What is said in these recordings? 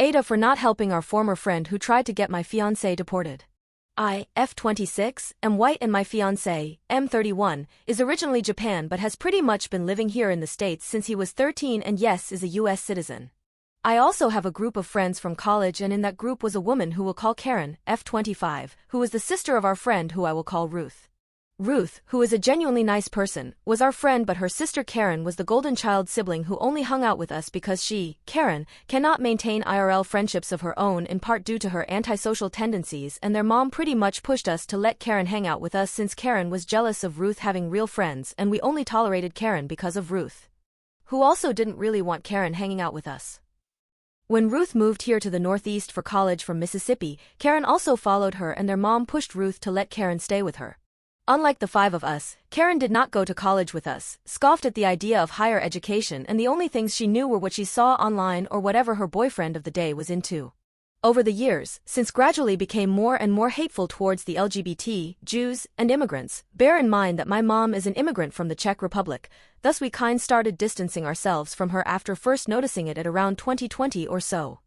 AITA for not helping our former friend who tried to get my fiancé deported. I, F26, am white and my fiancé, M31, is originally Japan but has pretty much been living here in the States since he was 13 and yes is a US citizen. I also have a group of friends from college and in that group was a woman who we'll call Karen, F25, who was the sister of our friend who I will call Ruth. Ruth, who is a genuinely nice person, was our friend but her sister Karen was the golden child sibling who only hung out with us because she, Karen, cannot maintain IRL friendships of her own in part due to her antisocial tendencies and their mom pretty much pushed us to let Karen hang out with us since Karen was jealous of Ruth having real friends and we only tolerated Karen because of Ruth, who also didn't really want Karen hanging out with us. When Ruth moved here to the Northeast for college from Mississippi, Karen also followed her and their mom pushed Ruth to let Karen stay with her. Unlike the five of us, Karen did not go to college with us, scoffed at the idea of higher education and the only things she knew were what she saw online or whatever her boyfriend of the day was into. Over the years, since gradually became more and more hateful towards the LGBT, Jews, and immigrants, bear in mind that my mom is an immigrant from the Czech Republic, thus we started distancing ourselves from her after first noticing it at around 2020 or so.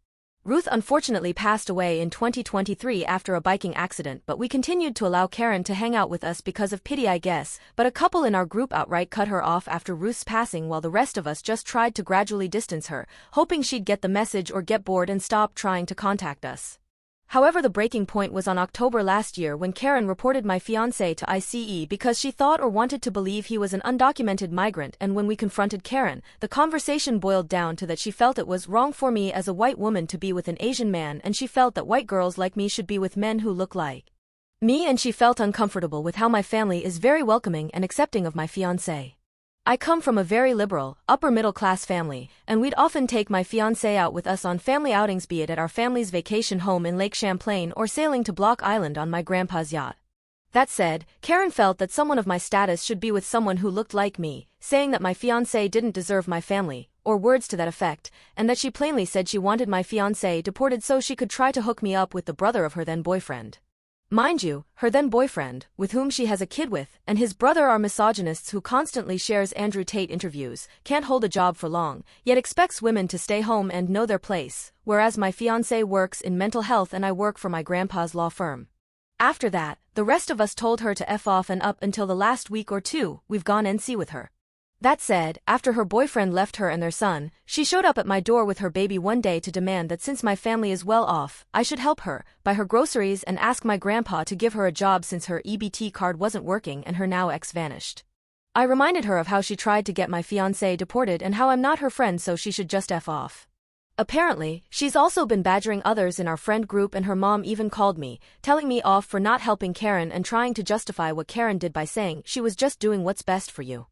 Ruth unfortunately passed away in 2023 after a biking accident but we continued to allow Karen to hang out with us because of pity I guess, but a couple in our group outright cut her off after Ruth's passing while the rest of us just tried to gradually distance her, hoping she'd get the message or get bored and stop trying to contact us. However, the breaking point was on October last year when Karen reported my fiancé to ICE because she thought or wanted to believe he was an undocumented migrant and when we confronted Karen, the conversation boiled down to that she felt it was wrong for me as a white woman to be with an Asian man and she felt that white girls like me should be with men who look like me and she felt uncomfortable with how my family is very welcoming and accepting of my fiancé. I come from a very liberal, upper-middle-class family, and we'd often take my fiancé out with us on family outings be it at our family's vacation home in Lake Champlain or sailing to Block Island on my grandpa's yacht. That said, Karen felt that someone of my status should be with someone who looked like me, saying that my fiancé didn't deserve my family, or words to that effect, and that she plainly said she wanted my fiancé deported so she could try to hook me up with the brother of her then-boyfriend. Mind you, her then-boyfriend, with whom she has a kid with, and his brother are misogynists who constantly shares Andrew Tate interviews, can't hold a job for long, yet expects women to stay home and know their place, whereas my fiancé works in mental health and I work for my grandpa's law firm. After that, the rest of us told her to F off and up until the last week or two, we've gone NC with her. That said, after her boyfriend left her and their son, she showed up at my door with her baby one day to demand that since my family is well off, I should help her, buy her groceries and ask my grandpa to give her a job since her EBT card wasn't working and her now ex vanished. I reminded her of how she tried to get my fiancé deported and how I'm not her friend so she should just F off. Apparently, she's also been badgering others in our friend group and her mom even called me, telling me off for not helping Karen and trying to justify what Karen did by saying she was just doing what's best for you.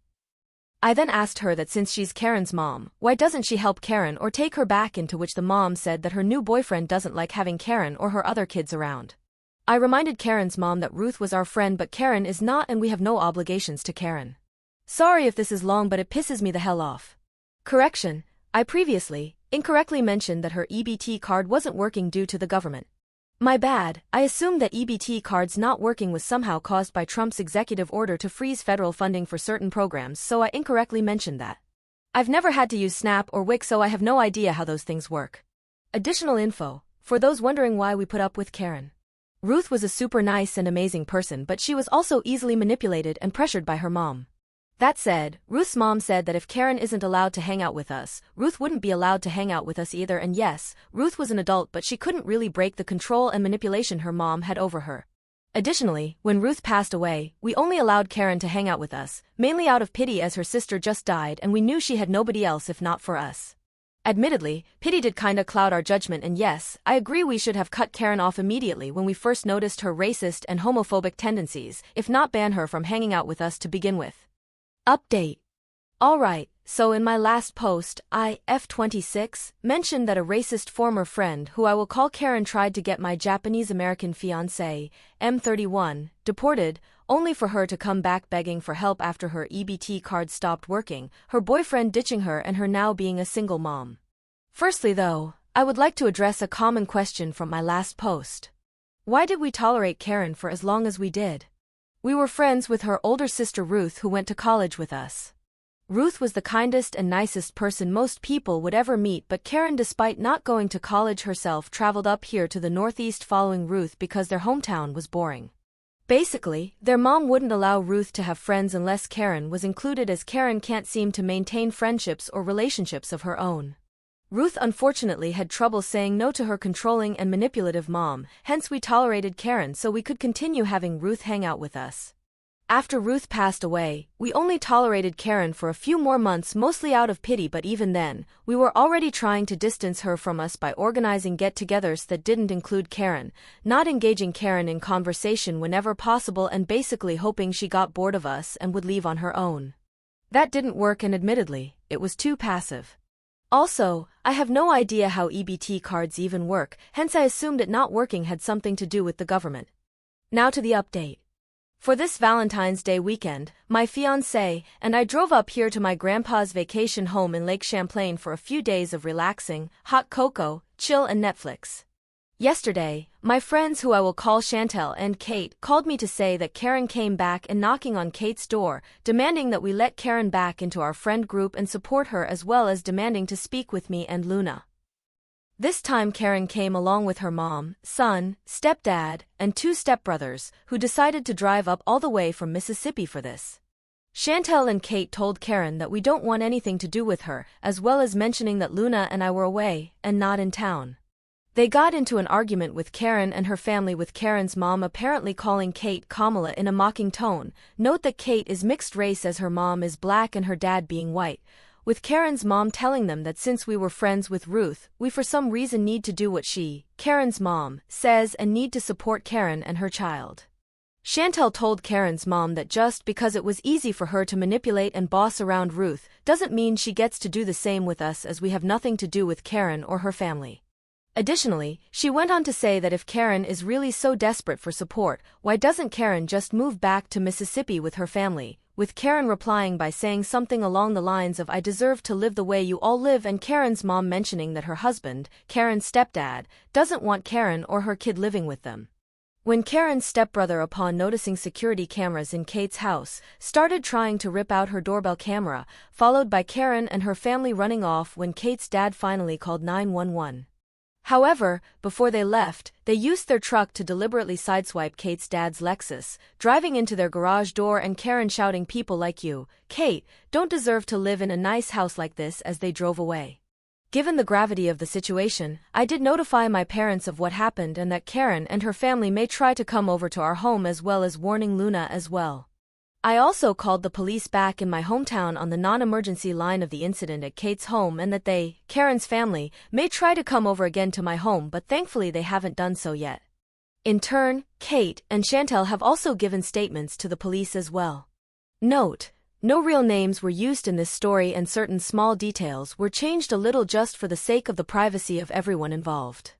I then asked her that since she's Karen's mom, why doesn't she help Karen or take her back, into which the mom said that her new boyfriend doesn't like having Karen or her other kids around. I reminded Karen's mom that Ruth was our friend but Karen is not and we have no obligations to Karen. Sorry if this is long but it pisses me the hell off. Correction, I previously, incorrectly mentioned that her EBT card wasn't working due to the government. My bad, I assumed that EBT cards not working was somehow caused by Trump's executive order to freeze federal funding for certain programs so I incorrectly mentioned that. I've never had to use Snap or Wix so I have no idea how those things work. Additional info, for those wondering why we put up with Karen. Ruth was a super nice and amazing person but she was also easily manipulated and pressured by her mom. That said, Ruth's mom said that if Karen isn't allowed to hang out with us, Ruth wouldn't be allowed to hang out with us either and yes, Ruth was an adult but she couldn't really break the control and manipulation her mom had over her. Additionally, when Ruth passed away, we only allowed Karen to hang out with us, mainly out of pity as her sister just died and we knew she had nobody else if not for us. Admittedly, pity did kinda cloud our judgment and yes, I agree we should have cut Karen off immediately when we first noticed her racist and homophobic tendencies, if not ban her from hanging out with us to begin with. Update. Alright, so in my last post, I, F26, mentioned that a racist former friend who I will call Karen tried to get my Japanese-American fiancé, M31, deported, only for her to come back begging for help after her EBT card stopped working, her boyfriend ditching her and her now being a single mom. Firstly though, I would like to address a common question from my last post. Why did we tolerate Karen for as long as we did? We were friends with her older sister Ruth who went to college with us. Ruth was the kindest and nicest person most people would ever meet, but Karen, despite not going to college herself, traveled up here to the Northeast following Ruth because their hometown was boring. Basically, their mom wouldn't allow Ruth to have friends unless Karen was included, as Karen can't seem to maintain friendships or relationships of her own. Ruth unfortunately had trouble saying no to her controlling and manipulative mom, hence we tolerated Karen so we could continue having Ruth hang out with us. After Ruth passed away, we only tolerated Karen for a few more months, mostly out of pity, but even then, we were already trying to distance her from us by organizing get-togethers that didn't include Karen, not engaging Karen in conversation whenever possible, and basically hoping she got bored of us and would leave on her own. That didn't work, and admittedly, it was too passive. Also, I have no idea how EBT cards even work, hence I assumed it not working had something to do with the government. Now to the update. For this Valentine's Day weekend, my fiancé and I drove up here to my grandpa's vacation home in Lake Champlain for a few days of relaxing, hot cocoa, chill and Netflix. Yesterday, my friends, who I will call Chantel and Kate, called me to say that Karen came back and knocking on Kate's door, demanding that we let Karen back into our friend group and support her, as well as demanding to speak with me and Luna. This time Karen came along with her mom, son, stepdad, and 2 stepbrothers, who decided to drive up all the way from Mississippi for this. Chantel and Kate told Karen that we don't want anything to do with her, as well as mentioning that Luna and I were away and not in town. They got into an argument with Karen and her family, with Karen's mom apparently calling Kate Kamala in a mocking tone. Note that Kate is mixed race, as her mom is black and her dad being white, with Karen's mom telling them that since we were friends with Ruth, we for some reason need to do what she, Karen's mom, says and need to support Karen and her child. Chantel told Karen's mom that just because it was easy for her to manipulate and boss around Ruth doesn't mean she gets to do the same with us, as we have nothing to do with Karen or her family. Additionally, she went on to say that if Karen is really so desperate for support, why doesn't Karen just move back to Mississippi with her family, with Karen replying by saying something along the lines of "I deserve to live the way you all live," and Karen's mom mentioning that her husband, Karen's stepdad, doesn't want Karen or her kid living with them. When Karen's stepbrother, upon noticing security cameras in Kate's house, started trying to rip out her doorbell camera, followed by Karen and her family running off when Kate's dad finally called 911. However, before they left, they used their truck to deliberately sideswipe Kate's dad's Lexus, driving into their garage door, and Karen shouting, "People like you, Kate, don't deserve to live in a nice house like this," as they drove away. Given the gravity of the situation, I did notify my parents of what happened and that Karen and her family may try to come over to our home, as well as warning Luna as well. I also called the police back in my hometown on the non-emergency line of the incident at Kate's home, and that they, Karen's family, may try to come over again to my home, but thankfully they haven't done so yet. In turn, Kate and Chantel have also given statements to the police as well. Note: no real names were used in this story, and certain small details were changed a little just for the sake of the privacy of everyone involved.